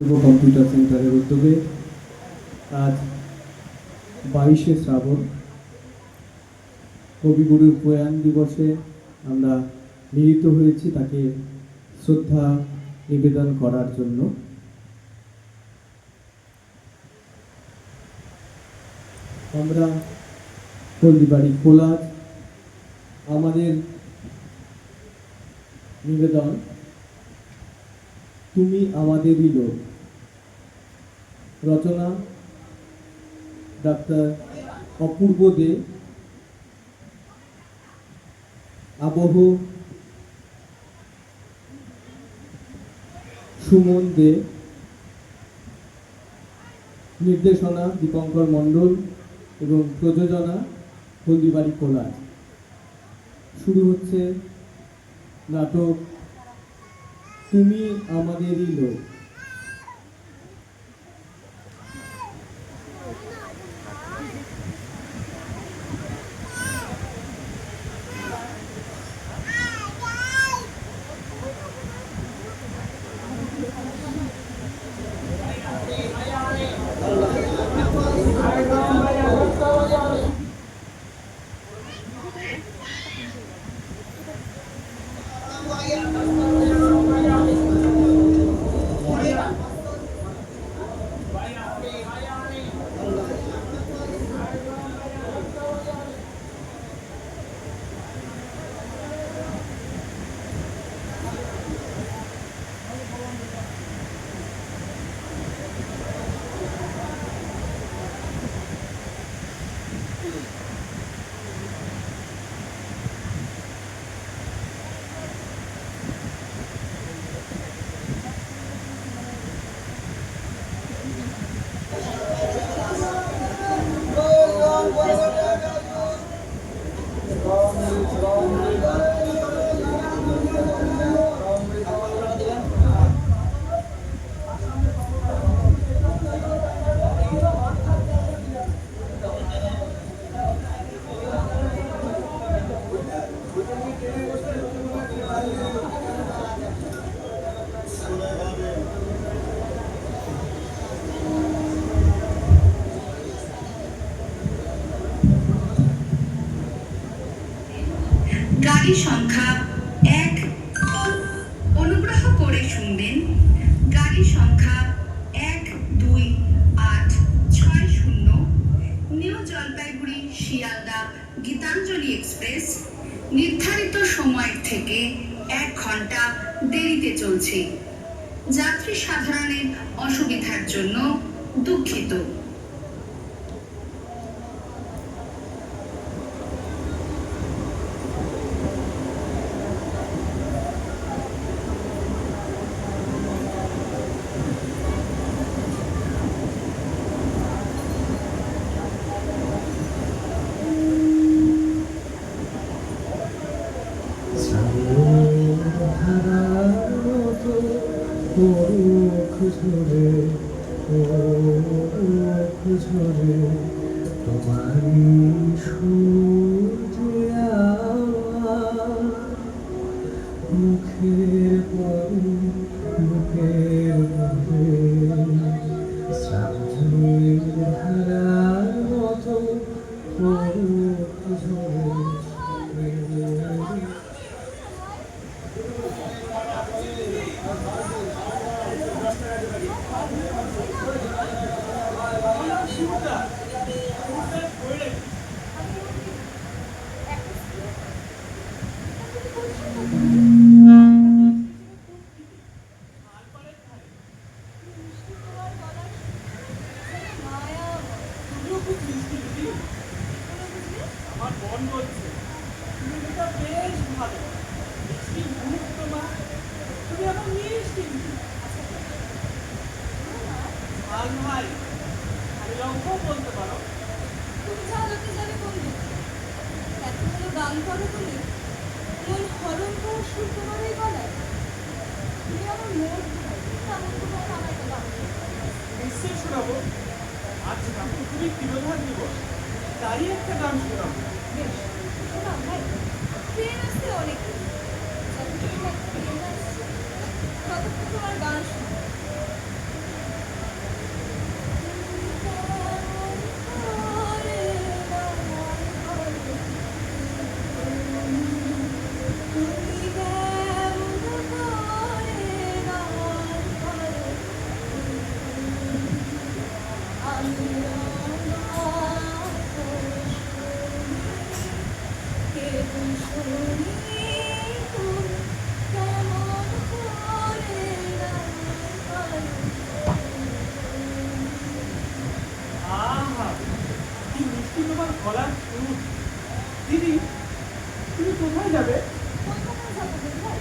Computer সেন্টারের উদ্যোগে আজ 22শে শ্রাবণ কবিগুরুর প্রয়াণ দিবসে আমরা মিলিত হয়েছি তাকে শ্রদ্ধা নিবেদন করার জন্য। আমরা হলদিবাড়ি কোলাজ আমাদের নিবেদন তুমি আমাদেরই লোক, রচনা ডাক্তার অপূর্ব দে, আবহ সুমন দে, নির্দেশনা দীপঙ্কর মণ্ডল এবং প্রযোজনা হলদিবাড়ি কোলাজ। শুরু হচ্ছে নাটক তুমি আমাদেরই লোক। গাড়ি সংখ্যা 1, অনুগ্রহ করে শুনবেন। গাড়ি সংখ্যা 128660 নিউ জলপাইগুড়ি শিয়ালদা গীতাঞ্জলি এক্সপ্রেস নির্ধারিত সময়ের থেকে 1 ঘন্টা দেরিতে চলছে। যাত্রী সাধারণের অসুবিধার জন্য দুঃখিত। তোমারি মুখের পরে বুকের পরে শ্রাবণের ধারার মতো বলতে পারো তুমি চালাতে যাবে কোন দিকে? এতগুলো গান করো তুমি, মন হরণ করে সুর তোমার এই গলায়। তুমি আমার মন তেমন তোমার আমার গলা নিশ্চয়ই শোনাবো। আজ যখন খুবই তিরোধান দিবস, তারই একটা গান শোনাবো। বেশ শোনাও ভাই। ট্রেন আসতে অনেক যতক্ষণ ট্রেন আসছে ততক্ষণ তোমার গান শোনো। তোমার গলার সুর। দিদি, তুমি কোথায় যাবে? কলকাতায় যাবো বোধহয়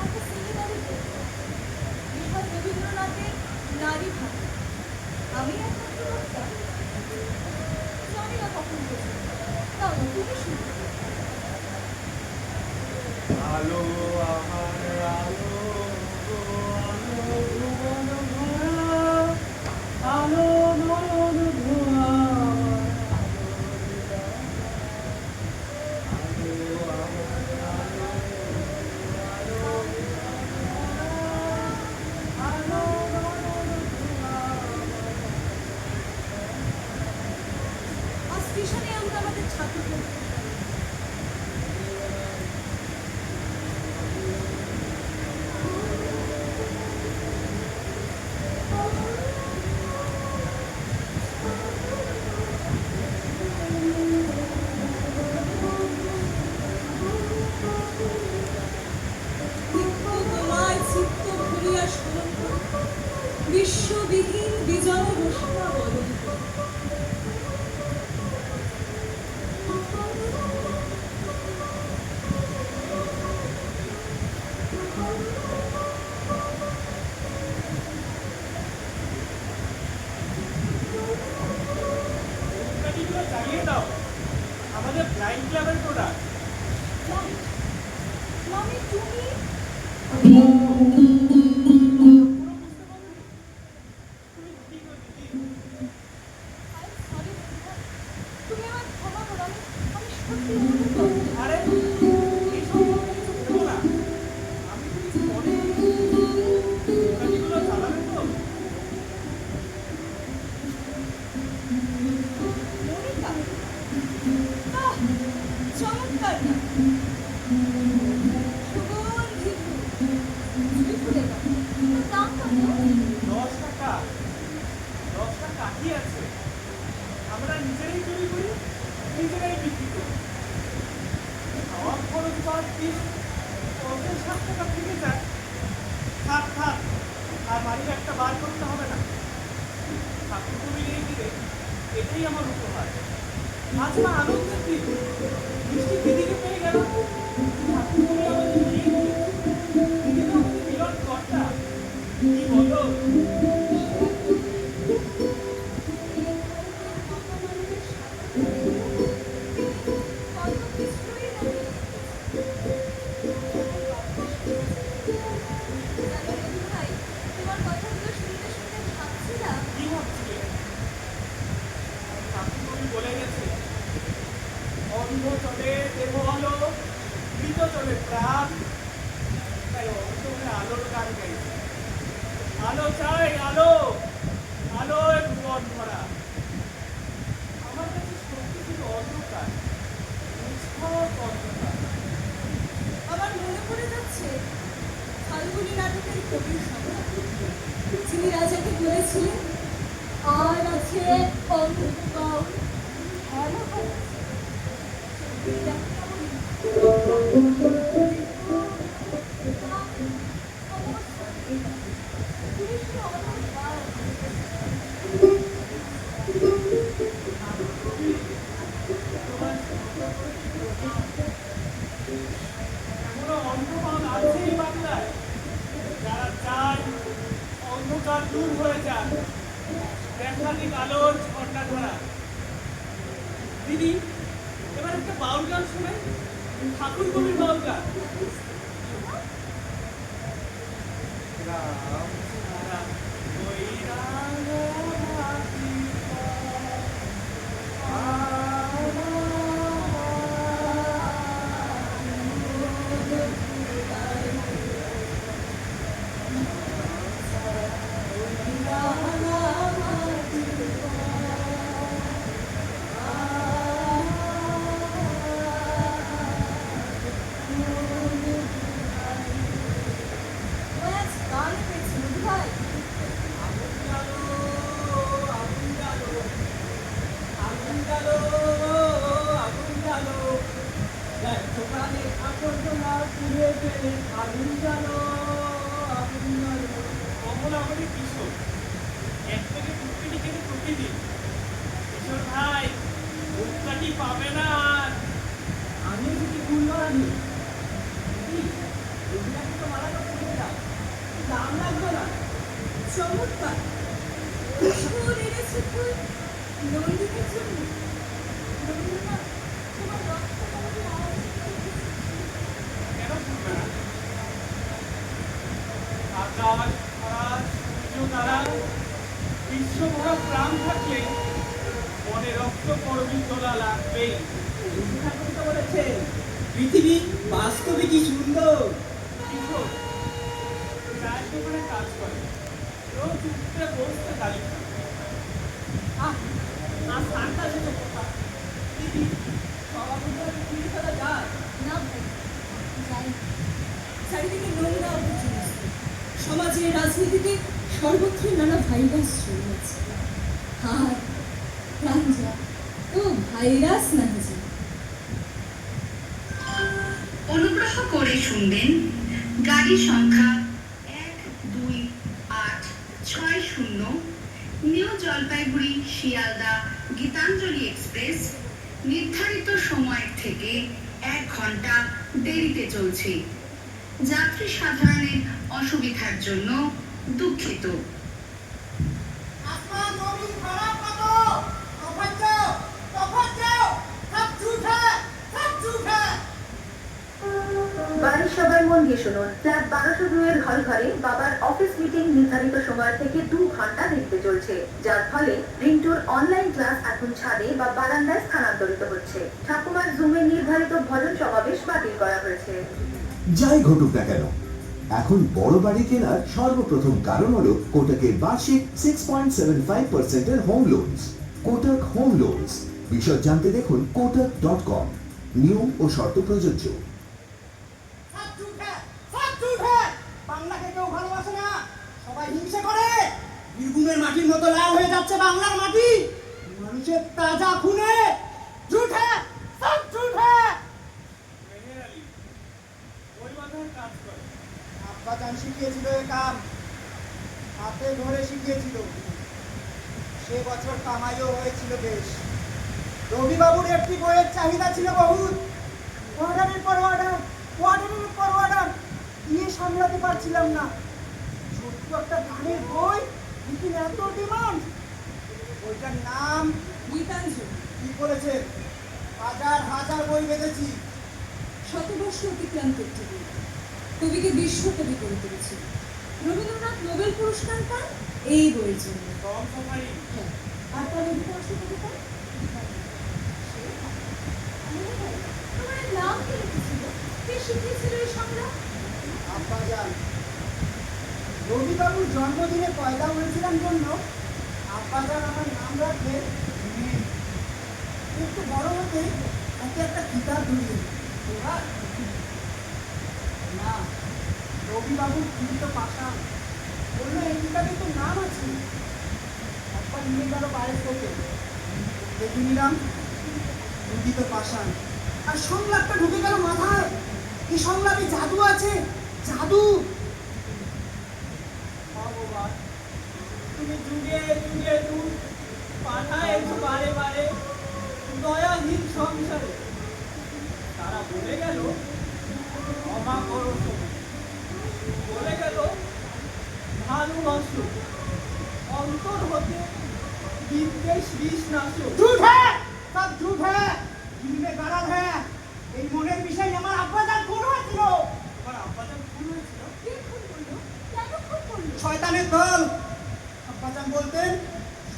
একটা সেমিনারে দেখবো। বিহার রবীন্দ্রনাথের নারী ভাবনা। আমি একমাত্র বক্তা। জানি না কখন বুঝবো। তাও না, তুমি শুনো। আলো আমার আলো, আলো ভুবন ভরা, আলো নয়ন ভরা, আলো আমার আলো, আলো নয়ন ভরা। আর স্টেশনে আমরা আমাদের ছাত্র পড়তে তিক্ত তোমায় চিত্ত ভরিয়া স্মরণ করি। বিশ্ববিহীন বিজয় রসনা বদল করি। গাড়িগুলো চালিয়ে দাও, আমাদের ব্লাইন্ড ক্লাবের প্রোডাক্ট। মামি, মামি তুমি I'm sorry, বন্ধুরা। তুমি আমায় ক্ষমা করো। আমি সত্যি অনুতপ্ত। আরে এইসব কিছু ভেবো না, আমি তো কিছু মনে গাড়িগুলো চালাবে তো। মনিকা, বাহ, চমৎকার না? সুগন্ধি ফুল, জুঁই ফুলের মতো। তার দাম কত? 10 টাকা, 10টা কাঠি আছে, আমরা নিজেরাই তৈরি করি, নিজেরাই বিক্রি করি। খাওয়ার খরচ বাদ পিস 50-60 টাকা থেকে যায়। থাক থাক, আর বাড়ির একটা বার করতে হবে না। ঠাকুর কবির এই দিনে এটাই আমার উপহার। আজ না আনন্দের দিন, মিষ্টি দিদিকে পেয়ে গেল। ঠাকুর কবি আমাদের বিয়ে দিল। দিদি তো আমাদের মিলন কর্তা। কি বলো? কত কিছুই না জানো বন্ধু ভাই, তোমার কথাগুলো শুনতে শুনতে ভাবছিলাম কি ভাবছিলে? ঠাকুর কবি বলে গেছে, অন্ধ চলে দেহ আলো, মৃত চলে প্রাণ। তাই অন্তরে আলোর গান গাইছে। আলো চাই, আলো, আলোয় ভুবন ভরা। আমার কাছে সত্যি শুধু অন্ধকার, নিষ্ঠক অন্ধকার। আমার মনে পড়ে যাচ্ছে ফাল্গুনী নাটকের কবির সংখ্যা, যিনি রাজাকে বলেছিলেন আর আছে অন্ধকার ভালো হয়। এখনো অন্ধকার আছেই বাংলায়, যারা চায় অন্ধকার দূর হয়ে যাক, দেখাদিক আলোর ঝর্ণা ধরা। দিদি, এবার একটা বাউল গান শুনে, ঠাকুর কবির বাউল গান। রাম ছাড়া ওই রাঙামাটি কমলা আমাদের কিশোর, এক থেকে টুকটি খেতে প্রতিদিন। কিশোর ভাই, মুখটা মাটি পাবে না আর। আমিও যদি ভুল না আনি রবিনাকে তো মারা কথা বলে দাও, দাম লাগবে না। চমৎকার। কিশোর এনেছে ফুল নন্দিনীর জন্য। রবীন্দ্রনাথ তোমার রক্ত কলমের আওয়াজ কেন শুনবে না? আকাশ, আকাশ, সূর্য, তারা, বিশ্বভরা প্রাণ থাকলে মনে রক্ত করবি তোলা লাগবেই। রবি ঠাকুর তো বলেছে পৃথিবী বাস্তবে কি সুন্দর। কিশোর চায়ের দোকানে কাজ করে, রোজ উঠতে বসতে গালি খায়। আজ সাতটা শেষে কথা দিদি সভাপতি পুলিশ ফেলা যায় না ভাই, যাই না। চারিদিকে নোংরা অপচনস্ত। সমাজে রাজনীতিতে সর্বত্র নানা ভাইরাস ছড়িয়ে আছে। আর প্রাঞ্জা ও ভাইরাস না যে। অনুগ্রহ করে শুনবেন গাড়ি সংখ্যা 128660 নিউ জলপাইগুড়ি শিয়ালদা গীতাঞ্জলি এক্সপ্রেস নির্ধারিত সময়ের থেকে 1 ঘন্টা দেরিতে চলছে। যাত্রী সাধারণের অসুবিধার জন্য দুঃখিত। বাড়ির সবাই মন দিয়ে শুনুন, ফ্ল্যাট 1202 ঘর ঘরে বাবার অফিস মিটিং নির্ধারিত সময় থেকে 2 ঘন্টা দেরিতে চলছে, যার ফলে রিন্টুর অনলাইন ক্লাস এখন ছাদে বা বারান্দায় স্থানান্তরিত হচ্ছে। ঠাকুমার জুমে নির্ধারিত ভজন সমাবেশ বাতিল করা হয়েছে। যাই ঘটুক না কেন, এখন বড় বাড়ি কেনার সর্বপ্রথম কারণ হলো কোটাকের বার্ষিক 6.75% home loans. Kotak home loans, বিশদ জানতে দেখুন kotak.com। নিয়ম ও শর্ত প্রযোজ্য। বাংলাকে কেউ ভালোবাসে না, সবাই হিংসে করে। বীরভূমের মাটির মতো লাল হয়ে যাচ্ছে বাংলার মাটি মানুষের তাজা খুনে। ঝুট হ্যাঁ, সব ঝুট হ্যাঁ। মেহের আলী ওই মাথায় কাজ করে। আব্বা জান শিখিয়েছিল এ কাম, হাতে ধরে শিখিয়েছিল। সে বছর কামাইও হয়েছিল বেশ। রবিবাবুর একটি বইয়ের চাহিদা ছিল বহুত। অর্ডারের পর অর্ডার, অর্ডারের পর অর্ডার দিয়ে সামলাতে পারছিলাম না। ছোট্ট একটা গানের বই, কিন্তু এত ডিমান্ড। বইটার নাম গীতাঞ্জলি কি করেছে? হাজার হাজার বই বেঁধেছি। শতবর্ষ অতিক্রান্ত একটি বই। কবিকে বিশ্বকবি করে তুলেছিল। রবীন্দ্রনাথ নোবেল পুরস্কার পান এই বইয়ের জন্য। কম সাফারি হ্যাঁ, আর তার অধিকাংশ কবিতা তোমার এর নাম কি লিখেছিল? কে শিখিয়েছিল এই সংগ্রাম? আব্বা জান রবিবাবুর জন্মদিনে পয়দা হয়েছিলাম জন্য আব্বা জান আমার নাম রাখলে একটু বড় হতে ওকে একটা কিতাব ধরিয়ে না। রবিবাবুর জীবিত পাশান বললো এই কিতাবে তো নাম আছে। আব্বা নিয়ে গেল বাইরে থেকে, দেখে নিলাম জীবিত পাশান। আর সংলাপটা ঢুকে গেল মাথায়। এই সংলাপে জাদু আছে, জাদু। ভগবান তুমি যুগে যুগে দূর পাঠায়েছো বারে বারে দয়াহীন সংসারে। তারা বলে গেল ক্ষমা করো তুমি, বলে গেল ভালোবাসো, অন্তর হতে বিদ্বেষ বিষ নাশো। ঝুট হ্যাঁ, সব ঝুট হ্যাঁ, দিলে গারাল হ্যাঁ। এই মনের বিষয় আমার আব্বা জান খুন হয়েছিল। আমার আব্বাজান ভুল হয়েছিল। কে খুন করলো? কেন খুন করলো? শয়তানের দল। আব্বাজান বলতেন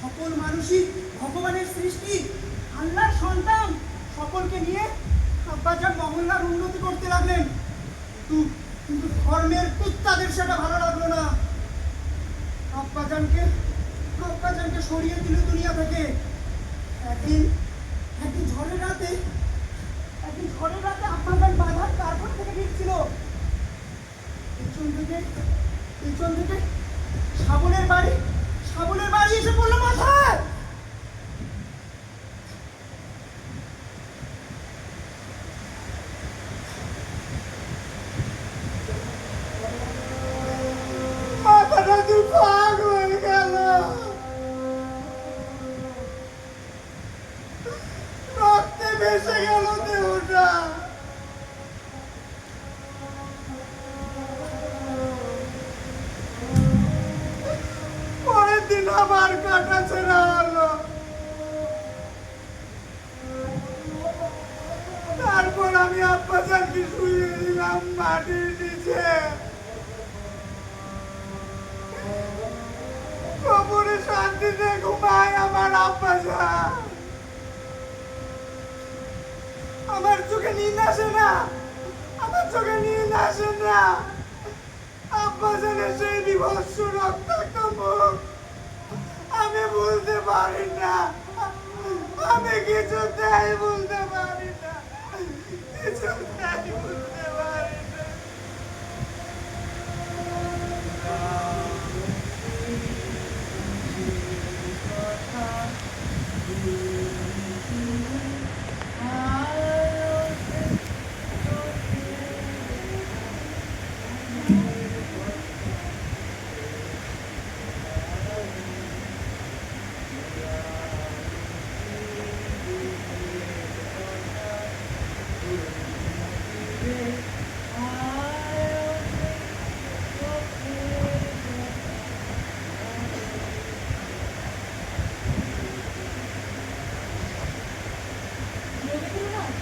সকল মানুষই ভগবানের সৃষ্টি, আল্লাহর সন্তান। সকলকে নিয়ে আব্বাজান মহল্লার উন্নতি করতে লাগলেন। কিন্তু ধর্মের কুত্তাদের সেটা ভালো লাগলো না। আব্বাজানকে সরিয়ে দিল দুনিয়া থেকে। একদিন ঝড়ের রাতে আব্বাজান বাধার কারখানা থেকে ফিরছিল। পিছন থেকে শ্রাবণের বাড়ি এসে পড়লো মাথায়। মাথাটা দু ভাগ হয়ে গেল। রক্ত সেদিন আমার কাটা ছেড়া হলো। তারপর আমি আব্বাজানকে শুয়ে দিলাম মাটির নিচে। কবরে শান্তিতে ঘুমায় আমার আব্বাজান। আমার চোখে নীল আসে না, আমার চোখে নীল আসে না। আব্বাজানের সেই বিভৎস রক্তাক্ত মুখ আমি বলতে পারি না, আমি কিছুতেই বলতে পারি না, কিছুতেই বলতে পারি না। রবীন্দ্রনাথ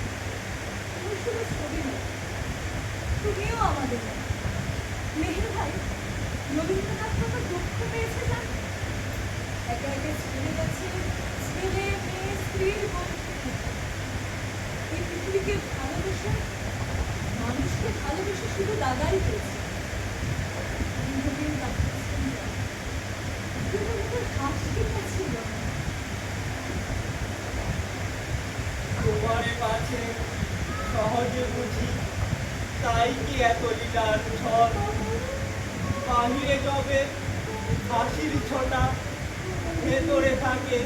তুমি শুধু ছবি নয়, তুমিও আমাদের নয়। মেহের ভাই রবীন্দ্রনাথ কত দুঃখ পেয়েছে জান। একে একে ছেড়ে গেছে ছেলে মেয়ে স্ত্রীর বন্ধু। এই পৃথিবীকে ভালোবেসে, মানুষকে ভালোবেসে শুধু দাদাই পেয়েছে। হাসিটা ছিল তোমারে কাছে সহজে বুঝি, তাই কি এত লীলার ঝড়। বাহিরে যবে হাসির ছটা, ভেতরে থাকে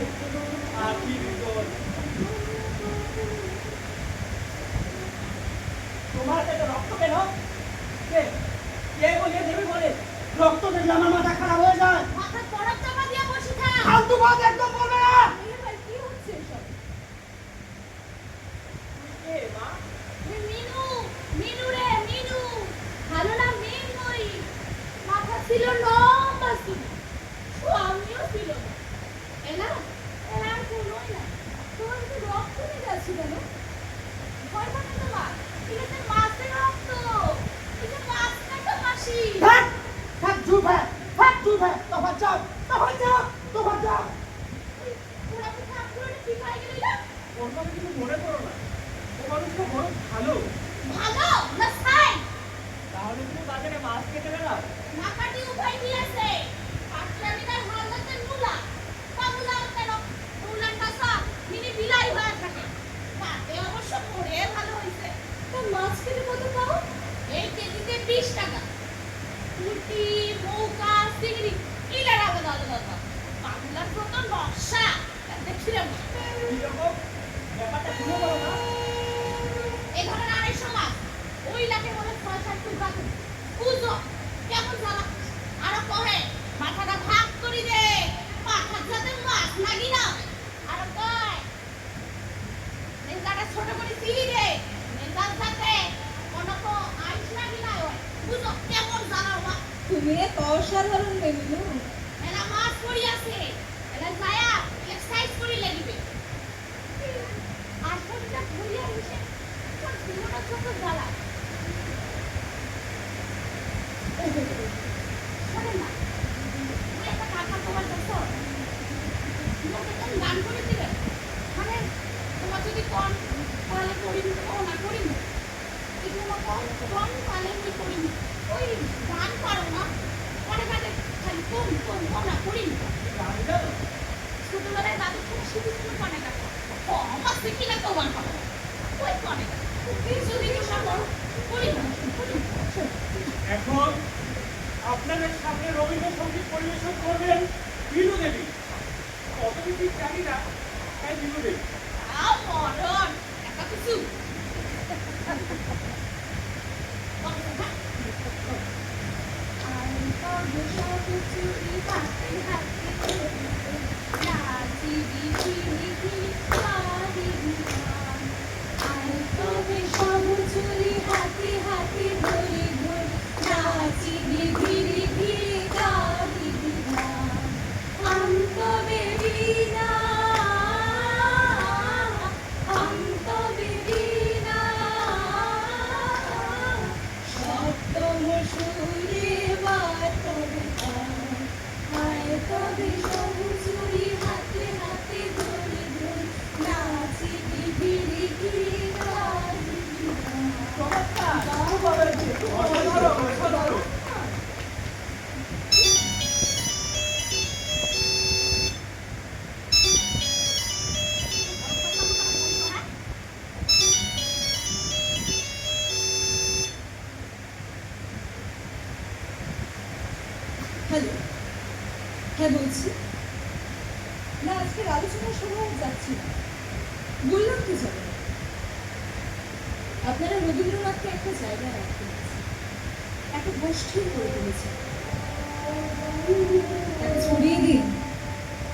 আখির জল। তোমার কাছে রক্ত কেন? কে কে বলে দেবে বলে? রক্ত দেখলে আমার মাথা খারাপ হয়ে যায়। মাথা পড়ার চাপা দিয়ে বসে থাক। ফালতু কথা একদম বলবে না। মেহের ভাই কি হচ্ছে এসব? কে মা? মিনু, মিনু রে মিনু, ভালো না মেয়ে মাথা ছিল লম্বা ছিল, আমিও ছিল না। এলা এলা আর বলোই না, তোমার তো রক্ত নিয়ে যাচ্ছি কেন? ভয় পাবে তোমার? ঠিক আছে, মাছের রক্ত, এই যে মাছ কাটা মাসি। থাক থাক, চুপ হ্যাঁ, থাক চুপ হ্যাঁ, তফাৎ যাও, তফাৎ যাও, তফাৎ যাও। ওরা তো ঠাকুরের পিপাই গেল না। ওর কথা কিছু মনে করো না, ও মানুষটা বড় ভালো। ভালো না ছাই? তাহলে তুমি বাজারে মাছ কেটে বেড়াও। মাকাটি উপায় দিয়েছে, পাটলামিনার হালতে মুলা, পামুলা কেন? মুলার কাছা মিনি বিলাই হয়ে থাকে। তাতে অবশ্য পড়ে ভালো হইছে। তো মাছ কেটে কত পাও? এই কেজিতে 20 টাকা। পুঁটি, মৌকা, চিংড়ি এটার আলাদা আলাদা দাম। পামুলার কত নকশা দেখছিলাম। কিরকম ব্যাপারটা শুনে বলো না। এ ধরনের 250 মাছ ওই লাখে বলে 6-7 টুকরা করে বুঝো কেমন জ্বালা। আরো কহে মাথাটা ভাগ করি দে, মাথার যাতে মাছ লাগি না। আরো কয় নেতাটা ছোট করে চিলি দে, নেতার সাথে কোনো তো আইস লাগি না হয়। বুঝো কেমন জ্বালা ওয়া। তুমি এক অসাধারণ মেনু। এলা মাছ পড়ি আছে, এলা যায়া এক্সারসাইজ করি লাগিবে। আজকালটা ভুলিয়া হইছে, তোর জীবনের ছোট জ্বালা। শোনেন না, ওই একটা টাকা তোমার কাছে তোমাকে কোন দান করে দিবে, মানে তোমার যদি কম তাহলে করিনি, ও না করিনি, এই তোমার কম কম তাহলে আমি করিনি। ওই দান করো না, অনেক আগে খালি কম কম কম না করিনি। আমি জানো ছোটবেলায় দাদুর থেকে শিখেছিল কনে টাকা, কম আছে কিনা তোমার ভালো, ওই কনে টাকা যদি সব করিনি করিনি। এখন আপনাদের সামনে রবীন্দ্রসঙ্গীত পরিবেশন করবেন বিনু দেবী। কত কিছু জানি না, তাই বিনু দেবী। আও মরণ একা কিছু আমি তবে সব চুরি হাতে হাতে নাচি দিদি দিদি কারি গান। আমি তবে সব চুরি হাতে হাতে ধরে ধরে নাচি দিদি দিদি কারি গান। না আজকের আলোচনার সময় যাচ্ছি না। বললাম তো যাবে না। আপনারা রবীন্দ্রনাথকে একটা জায়গায় রাখতে একটা গোষ্ঠী করে তুলেছেন। তাকে ছড়িয়ে দিন,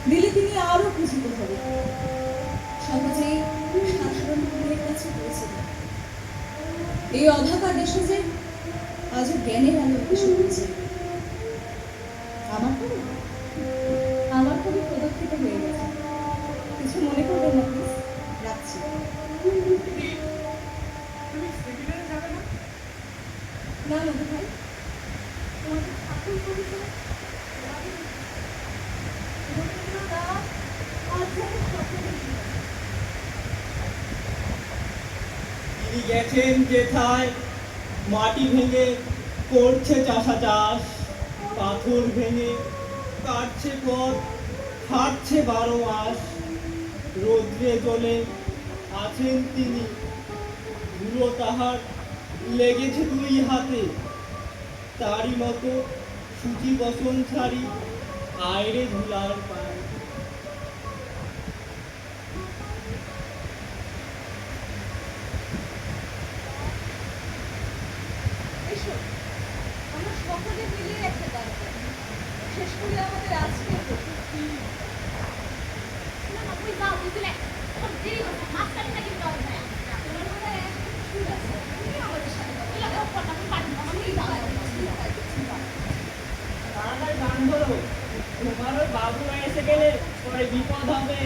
দিলে তিনি আরো পূজিত হবে, সমাজে সাধারণ মানুষের কাছে পৌঁছে দেন। এই অভাগা দেশে যে আজও জ্ঞানের আলো এসে পড়ছে। আমার খুবই প্রদক্ষিত হয়ে গেছে, কিছু মনে করবেন না প্লিজ, রাখছি। তুমি সেমিনারে যাবে না? না মধু ভাই, তোমাকে ঠাকুর করেছে তিনি গেছেন যেথায় মাটি ভেঙে করছে চাষাচাষ, পাথর ভেঙে কাটছে পথ, হাঁটছে 12 মাস, রৌদ্রে জলে আছেন তিনি, ধুলো তাহার লেগেছে 2 হাতে, তারই মতো সূচি বসন ছাড়ি আয়রে ধুলার পায়। এসো আমরা সকলে মিলে একটা গান গাই, শেষ করে আমাদের আজকের তোমার মনে হয় একটা সুর আছে, তুমি আমাদের সাথে তাড়াতাড়ি গান ধরো, তোমার ওই বাবুরা এসে গেলে পরে বিপদ হবে।